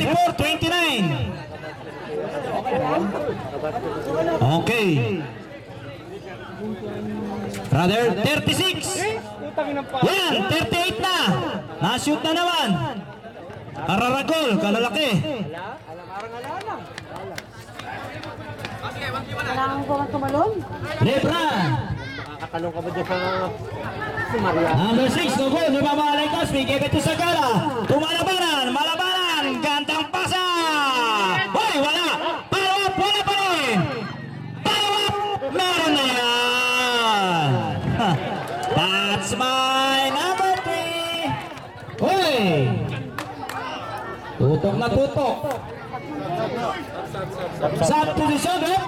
34-29. Okay. Brother, 36. Yan, 38 na. Na-shoot na naman. Kararagol, kalalaki. Kailangan ko man tumalon. Lebron. Nakakalong ka ba dyan sa si Maria? Number 6, no goal. Nababalay Cosby. Give it to Sagala. Tumalabanan. Malabanan. Gandang pasa. Hoy, wala. Follow up. Wala pa rin. Follow up. Meron na yan. That's my number 3. Hoy. Tutok na tutok. Sa posisyon, eh?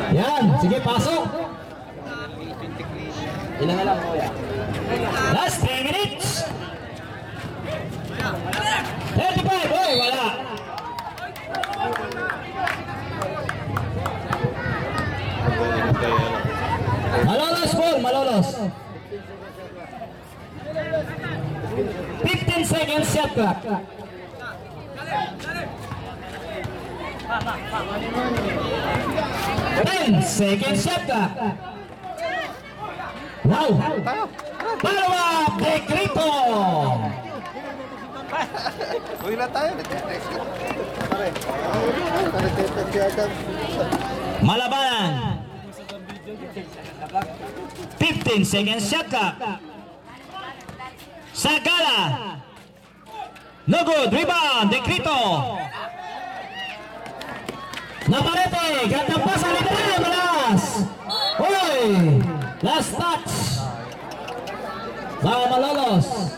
Yan, sige, pasok. Ilan na lang po yan? Last 3 minutes. 35, boy, wala. Malolos, Paul, malolos. 15 seconds shot clock. 10 seconds shot clock. Wow! Follow up, Decrito! Uy na tayo, nag-text ka. Pare, Malabanan. 15 seconds shot clock. Sagala. No good. Rebound. Decrito. Naparete. Gandang pasa. Liberal. Malas. Hoy. Last touch. Mga malolos.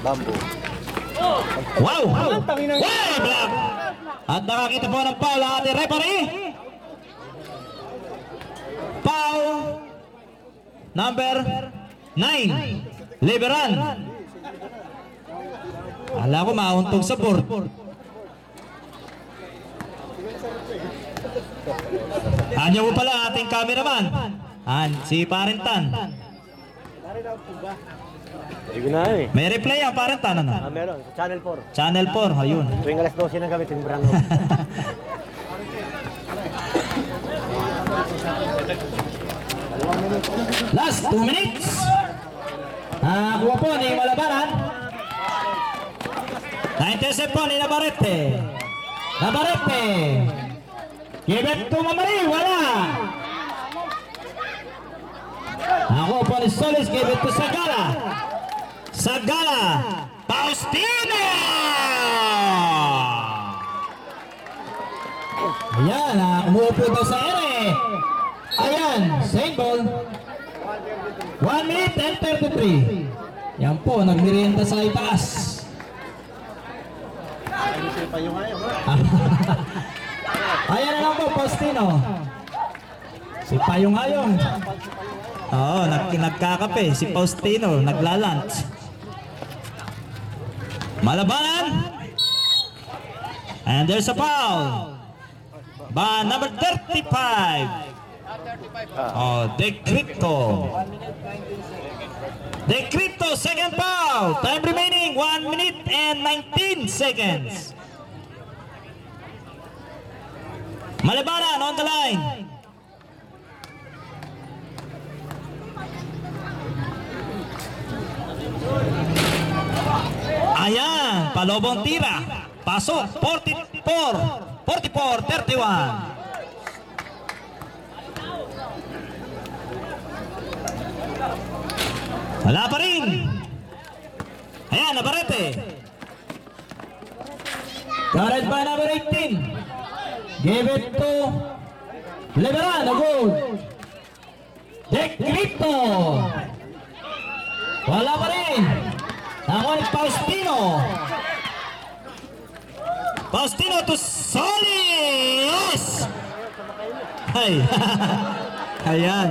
Bamboo. Wow. Wow. Block. At nakakita po ng foul ang ating referee. Foul number 9, Liberan. Ala ko mauntog sa board. Anyo mo pala ating cameraman. Si Parentan. Hindi na eh. May replay ang Parentan, ano? Meron, sa Channel 4. Channel 4, ayun. Tuwing alas 12 ng gabi, timbrang mo. Last 2 minutes. Kuha po ni Malabanan. Na-intercept po ni Navarrete. Navarrete. Give it to Mamari. Wala. Ako po ni Solis. Give it to Sagala. Sagala. Faustino. Ayan. Kumuha po daw sa ere. Ayan. Same ball. 1 minute and 33. Yan po. Nagmerienda sa itaas. Ayan na lang po, Faustino. Si Payong Ayong. Oo, nagkakape. Si Faustino, naglalunch. Malabanan. And there's a foul. By number 35. Oh, Decrito. Decrito, second foul. Time remaining, 1 minute and 19 seconds. Malabanan on the line. Ayan, palobong tira. Pasok, 44-31. Wala pa rin. Ayan, Navarrete. Carried by number 18. Give it to Liberan, a goal. Decrito. Wala pa rin. Ako ni Faustino. Faustino to Solis. Ay. Ayan.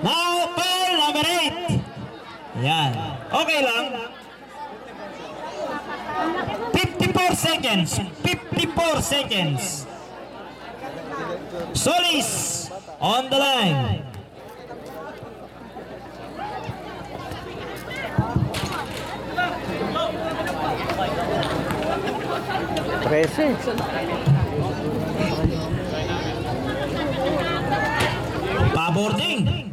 Now, foul number 8. Ayan. Okay lang. 54 seconds. 54 seconds. Solis on the line. Trece. Paboarding.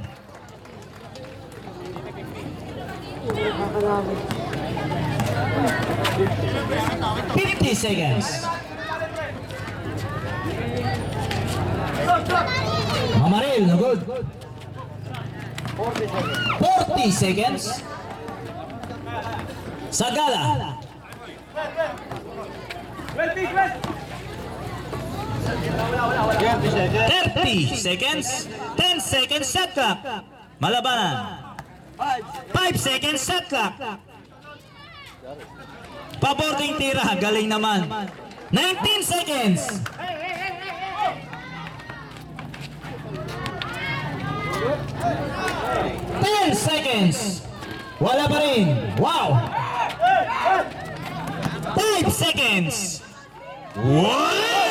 Fifty seconds. Amaril, no good. 40 seconds. Sagala. 30 seconds. 10 seconds shot clock. Malabanan. 5 seconds shot clock. Paboarding tira. Galing naman. 19 seconds. 10 seconds. Wala pa rin. Wow. 5 seconds. Wow!